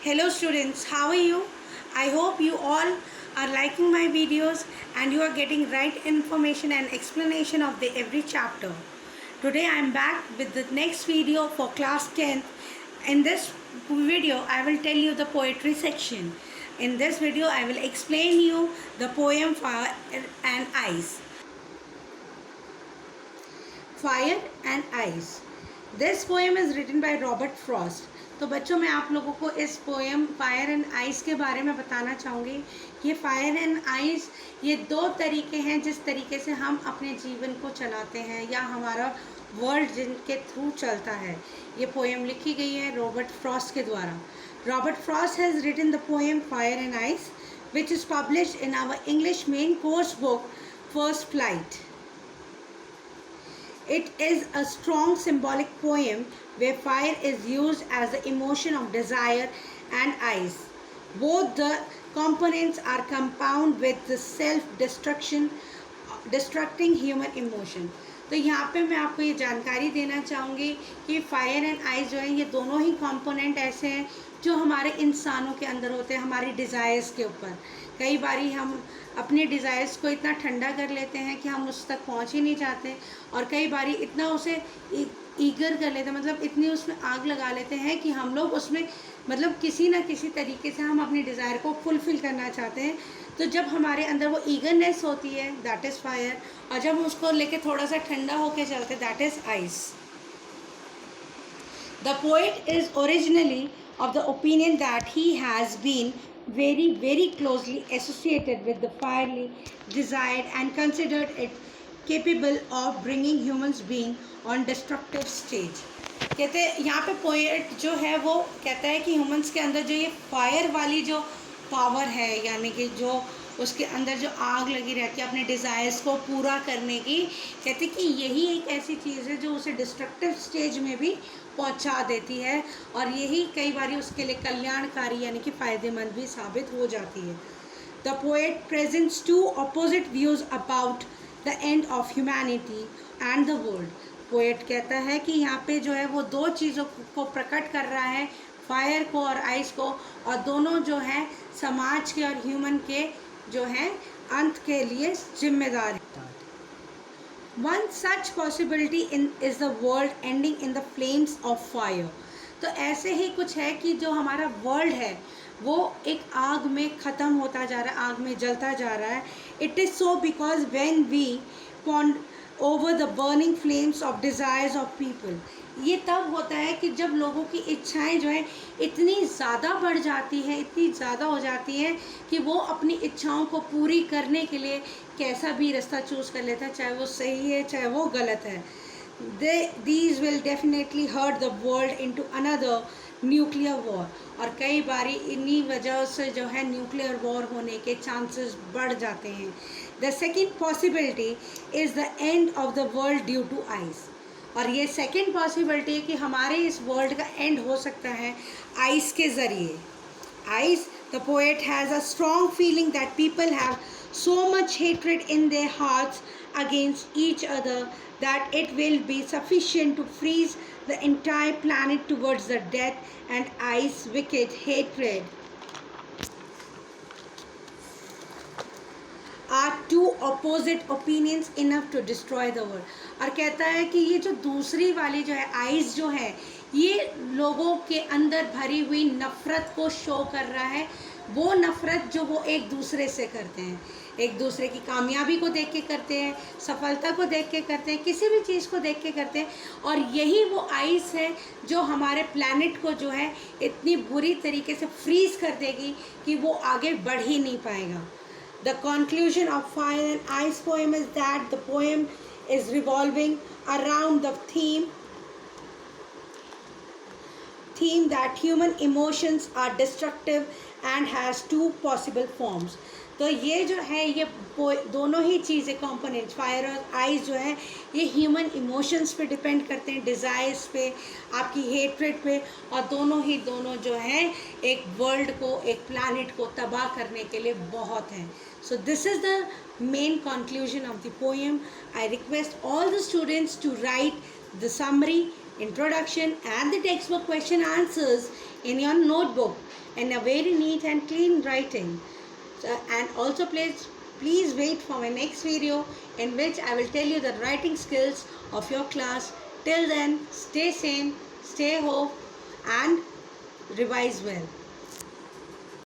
Hello students, how are you? I hope you all are liking my videos and you are getting right information and explanation of the every chapter. Today I am back with the next video for class 10th. In this video I will tell you the poetry section. In this video I will explain you the poem Fire and Ice. Fire and Ice. This poem is written by Robert Frost. तो बच्चों मैं आप लोगों को इस poem Fire and ice के बारे में बताना चाहूँगी। ये फायर एंड आइस ये दो तरीके हैं जिस तरीके से हम अपने जीवन को चलाते हैं या हमारा वर्ल्ड जिनके थ्रू चलता है। ये पोएम लिखी गई है रॉबर्ट फ्रॉस्ट के द्वारा। Robert Frost has written the poem Fire and Ice which is published in our English main course book First Flight. It is a strong symbolic poem where fire is used as the emotion of desire and ice. Both the components are compound with the destructing human emotion. तो यहाँ पे मैं आपको ये जानकारी देना चाहूँगी कि फायर एंड आइस जो है ये दोनों ही कंपोनेंट ऐसे हैं जो हमारे इंसानों के अंदर होते हैं, हमारी डिज़ायर्स के ऊपर। कई बारी हम अपने डिज़ायर्स को इतना ठंडा कर लेते हैं कि हम उस तक पहुंच ही नहीं चाहते, और कई बारी इतना उसे ईगर कर लेते हैं, मतलब इतनी उसमें आग लगा लेते हैं कि हम लोग उसमें मतलब किसी ना किसी तरीके से हम अपनी डिज़ायर को फुलफ़िल करना चाहते हैं। तो जब हमारे अंदर वो ईगरनेस होती है दैट इज़ फायर, और जब हम उसको लेके थोड़ा सा ठंडा होके चलते that is ice. The poet is originally of the opinion that he has been very closely associated with the fiery desired and considered it capable of bringing humans being on destructive stage. कहते हैं यहाँ पे poet जो है वो कहता है कि ह्यूमंस के अंदर जो ये फायर वाली जो पावर है, यानी कि जो उसके अंदर जो आग लगी रहती है अपने डिज़ायर्स को पूरा करने की, कहते कि यही एक ऐसी चीज़ है जो उसे डिस्ट्रक्टिव स्टेज में भी पहुंचा देती है, और यही कई बार उसके लिए कल्याणकारी यानी कि फ़ायदेमंद भी साबित हो जाती है. The poet presents two opposite views about the end of humanity and the world. Poet कहता है कि यहाँ पे जो है वो दो चीज़ों को प्रकट कर रहा है, फायर को और आइस को, और दोनों जो है समाज के और ह्यूमन के जो है अंत के लिए जिम्मेदार है. One such possibility is the world ending in the flames of fire. तो ऐसे ही कुछ है कि जो हमारा वर्ल्ड है वो एक आग में ख़त्म होता जा रहा है, आग में जलता जा रहा है. It is so because when we pond over the burning flames of desires of people. ये तब होता है कि जब लोगों की इच्छाएं जो है इतनी ज़्यादा बढ़ जाती हैं, इतनी ज़्यादा हो जाती हैं कि वो अपनी इच्छाओं को पूरी करने के लिए कैसा भी रास्ता चूज़ कर लेता है, चाहे वो सही है चाहे वो गलत है. These will definitely hurt the world into another nuclear war. और कई बारी इन्हीं वजह से जो है न्यूक्लियर वॉर होने के चांसेस बढ़ जाते हैं. The second possibility is the end of the world due to ice. और ये सेकेंड पॉसिबिलिटी है कि हमारे इस वर्ल्ड का एंड हो सकता है आइस के ज़रिए. Ice, the poet has a strong feeling that people have so much hatred in their hearts against each other that it will be sufficient to freeze the entire planet towards the death and ice wicked hatred are two opposite opinions enough to destroy the world. और कहता है कि ये जो दूसरी वाली जो है आइस जो है ये लोगों के अंदर भरी हुई नफ़रत को शो कर रहा है. वो नफ़रत जो वो एक दूसरे से करते हैं, एक दूसरे की कामयाबी को देख के करते हैं, सफलता को देख के करते हैं, किसी भी चीज़ को देख के करते हैं. और यही वो आइस है जो हमारे प्लैनेट को जो है इतनी बुरी तरीके से फ्रीज़ कर देगी कि वो आगे बढ़ ही नहीं पाएगा. The conclusion of Fire and Ice poem is that the poem is revolving around the theme that human emotions are destructive and has two possible forms. तो ये जो है ये दोनों ही चीज़ें कंपोनेंट्स फायर और आइस जो है ये ह्यूमन इमोशंस पे डिपेंड करते हैं, डिज़ायर्स पे, आपकी हेट्रेड पे, और दोनों जो है एक वर्ल्ड को, एक प्लैनेट को तबाह करने के लिए बहुत हैं. So this is the main conclusion of the poem. I request all the students to write the summary, introduction and the textbook question answers in your notebook in a very neat and clean writing. So, and also please wait for my next video in which I will tell you the writing skills of your class. Till then, stay sane, stay home and revise well.